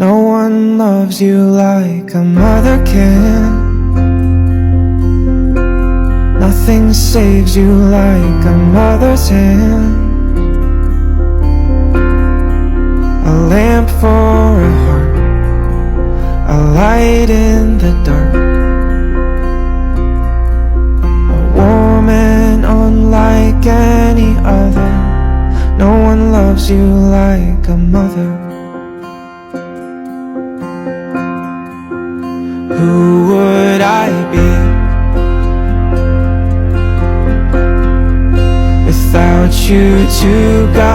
No one loves you like a mother can. Nothing saves you like a mother's hand. A lamp for a heart, a light in the dark, a woman unlike any other. No one loves you like a mother. Who would I be without you to guide